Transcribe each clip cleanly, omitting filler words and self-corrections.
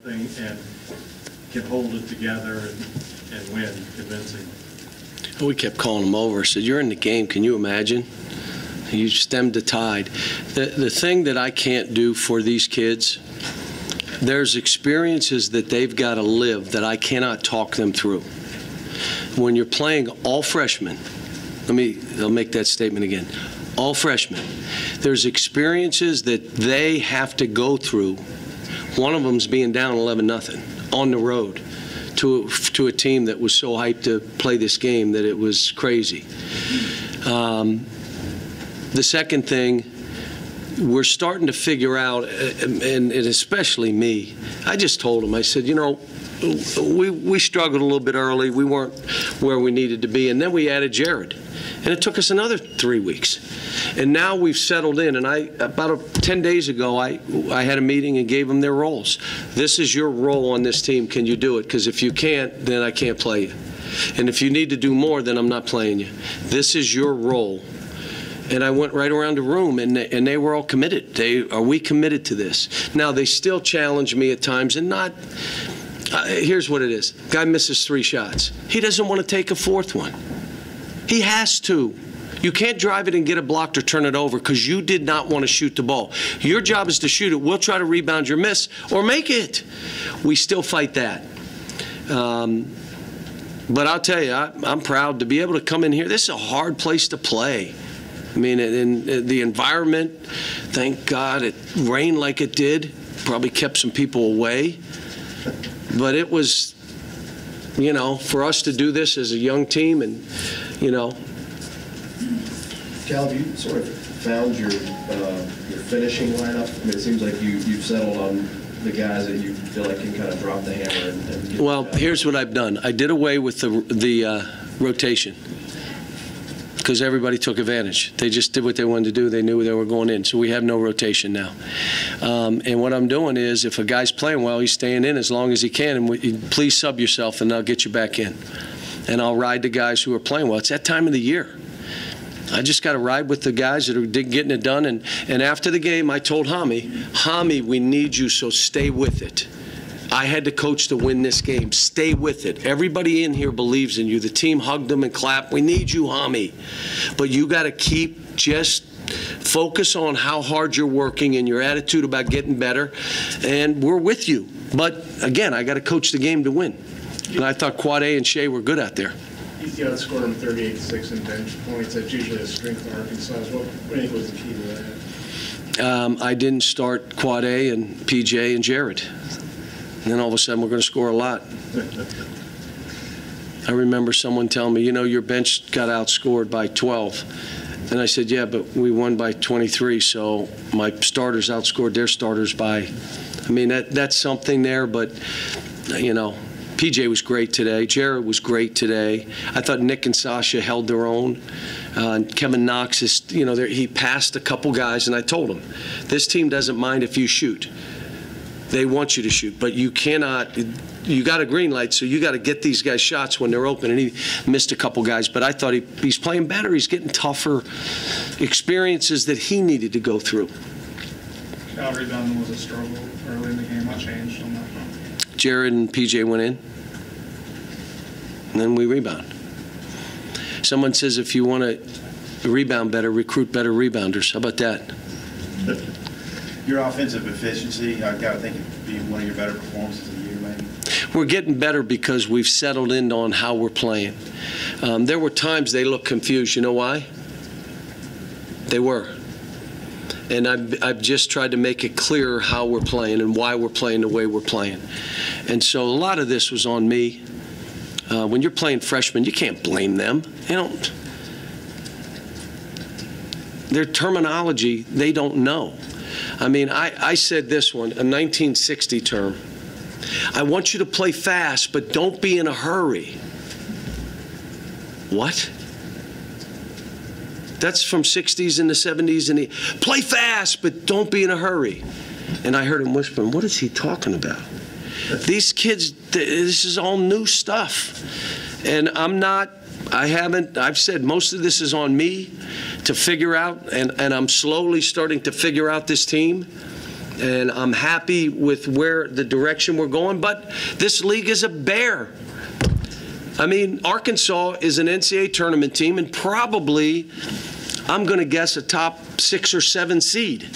and can hold it together and win convincingly. We kept calling him over. I said, "You're in the game. Can you imagine? You stemmed the tide." The thing that I can't do for these kids, there's experiences that they've got to live that I cannot talk them through. When you're playing all freshmen, I'll make that statement again. All freshmen, there's experiences that they have to go through. One of them's being down 11-0 on the road to a team that was so hyped to play this game that it was crazy. The second thing, we're starting to figure out, and especially me, I just told him, I said, you know, we struggled a little bit early. We weren't where we needed to be. And then we added Jared. And it took us another 3 weeks. And now we've settled in. And about 10 days ago, I had a meeting and gave them their roles. This is your role on this team. Can you do it? Because if you can't, then I can't play you. And if you need to do more, then I'm not playing you. This is your role. And I went right around the room, and they were all committed. Are we committed to this? Now, they still challenge me at times, and not... here's what it is. Guy misses 3 shots. He doesn't want to take a 4th one. He has to. You can't drive it and get it blocked or turn it over because you did not want to shoot the ball. Your job is to shoot it. We'll try to rebound your miss or make it. We still fight that. But I'll tell you, I'm proud to be able to come in here. This is a hard place to play. I mean, in the environment, thank God it rained like it did. Probably kept some people away. But it was, you know, for us to do this as a young team and, you know. Cal, have you sort of found your finishing lineup? I mean, it seems like you've settled on the guys that you feel like can kind of drop the hammer and get Well, here's what I've done. I did away with the rotation because everybody took advantage. They just did what they wanted to do. They knew they were going in. So we have no rotation now. And what I'm doing is if a guy's playing well, he's staying in as long as he can. And please sub yourself, and I'll get you back in. And I'll ride the guys who are playing well. It's that time of the year. I just got to ride with the guys that are getting it done. And after the game, I told Hami, we need you, so stay with it. I had to coach to win this game. Stay with it. Everybody in here believes in you. The team hugged them and clapped. We need you, Hami. But you got to keep just focus on how hard you're working and your attitude about getting better. And we're with you. But, again, I got to coach the game to win. And I thought Quade and Shea were good out there. You outscored them 38-6 in bench points. That's usually a strength of Arkansas. What do you think was the key to that? I didn't start Quade and PJ and Jared. And then all of a sudden we're going to score a lot. I remember someone telling me, you know, your bench got outscored by 12. And I said, yeah, but we won by 23, so my starters outscored their starters by, I mean, that's something there, but, you know, PJ was great today. Jared was great today. I thought Nick and Sasha held their own. Kevin Knox is, you know, he passed a couple guys, and I told him, this team doesn't mind if you shoot. They want you to shoot, but you cannot. You got a green light, so you got to get these guys shots when they're open. And he missed a couple guys, but I thought he's playing better. He's getting tougher experiences that he needed to go through. Out rebounding was a struggle early in the game. What changed on that front? Jared and PJ went in, and then we rebound. Someone says if you want to rebound better, recruit better rebounders. How about that? Your offensive efficiency, I got to think it'd be one of your better performances of the year, maybe. We're getting better because we've settled in on how we're playing. There were times they looked confused. You know why? They were. And I've just tried to make it clearer how we're playing and why we're playing the way we're playing. And so a lot of this was on me. When you're playing freshmen, you can't blame them. You don't. Their terminology, they don't know. I mean, I said this one, a 1960 term. I want you to play fast, but don't be in a hurry. What? That's from 60s and the 70s. And play fast, but don't be in a hurry. And I heard him whispering, what is he talking about? These kids, this is all new stuff. And I've said most of this is on me to figure out, and I'm slowly starting to figure out this team. And I'm happy with where the direction we're going, but this league is a bear. I mean, Arkansas is an NCAA tournament team and probably, I'm going to guess, a top 6 or 7 seed.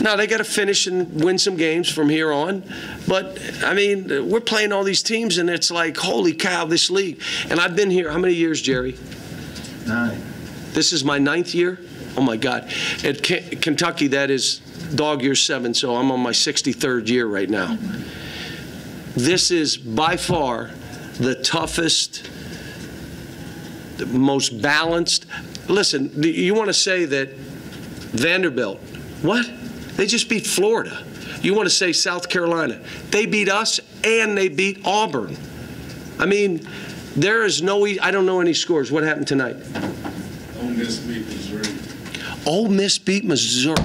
Now, they got to finish and win some games from here on. But, I mean, we're playing all these teams, and it's like, holy cow, this league. And I've been here, how many years, Jerry? 9. This is my 9th year? Oh, my God. At Kentucky, that is dog year 7, so I'm on my 63rd year right now. This is by far the toughest, the most balanced. Listen, you want to say that Vanderbilt, what? They just beat Florida. You want to say South Carolina. They beat us and they beat Auburn. I mean, there is no, I don't know any scores. What happened tonight? Ole Miss beat Missouri. Ole Miss beat Missouri.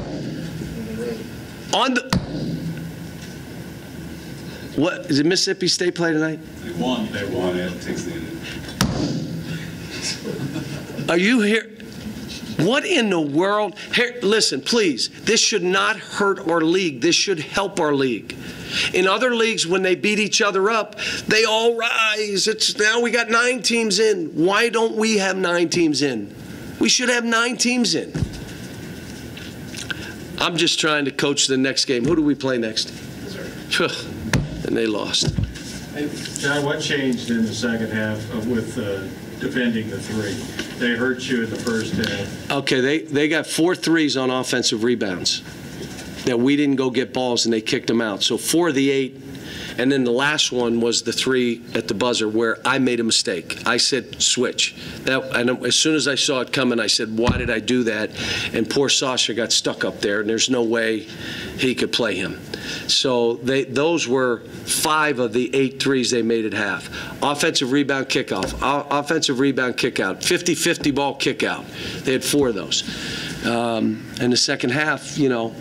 On the, what, is it Mississippi State play tonight? They won. They won at Texas. Are you here? What in the world? Here, listen, please. This should not hurt our league. This should help our league. In other leagues, when they beat each other up, they all rise. It's now we got 9 teams in. Why don't we have 9 teams in? We should have 9 teams in. I'm just trying to coach the next game. Who do we play next? And they lost. Hey, John, what changed in the second half with defending the 3? They hurt you in the first half. Okay, they got 4 threes on offensive rebounds that we didn't go get balls, and they kicked them out. So 4 of the 8, and then the last one was the 3 at the buzzer where I made a mistake. I said switch. And as soon as I saw it coming, I said, why did I do that? And poor Sasha got stuck up there, and there's no way he could play him. So those were 5 of the 8 threes they made at half. Offensive rebound kickoff, offensive rebound kickout, 50-50 ball kickout. They had 4 of those. In the second half, you know,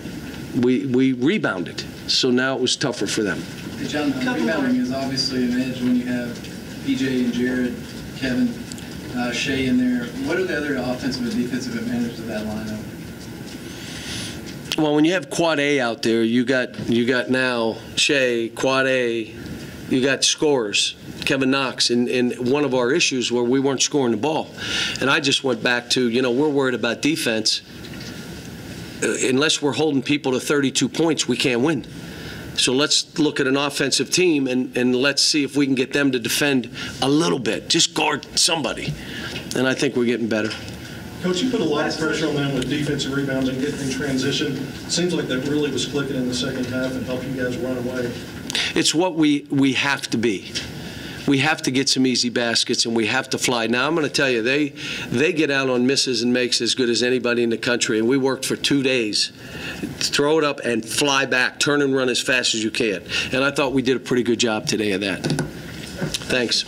we rebounded. So now it was tougher for them. Hey John, rebounding is obviously an edge when you have PJ and Jared, Kevin, Shea in there. What are the other offensive and defensive advantages of that lineup? Well, when you have Quad A out there, you got now Shea, Quad A, you got scorers, Kevin Knox, and one of our issues where we weren't scoring the ball. And I just went back to, you know, we're worried about defense. Unless we're holding people to 32 points, we can't win. So let's look at an offensive team and let's see if we can get them to defend a little bit. Just guard somebody. And I think we're getting better. Coach, you put a lot of pressure on them with defensive rebounds and getting in transition. Seems like that really was clicking in the second half and helped you guys run away. It's what we have to be. We have to get some easy baskets, and we have to fly. Now, I'm going to tell you, they get out on misses and makes as good as anybody in the country, and we worked for 2 days. Throw it up and fly back. Turn and run as fast as you can. And I thought we did a pretty good job today of that. Thanks.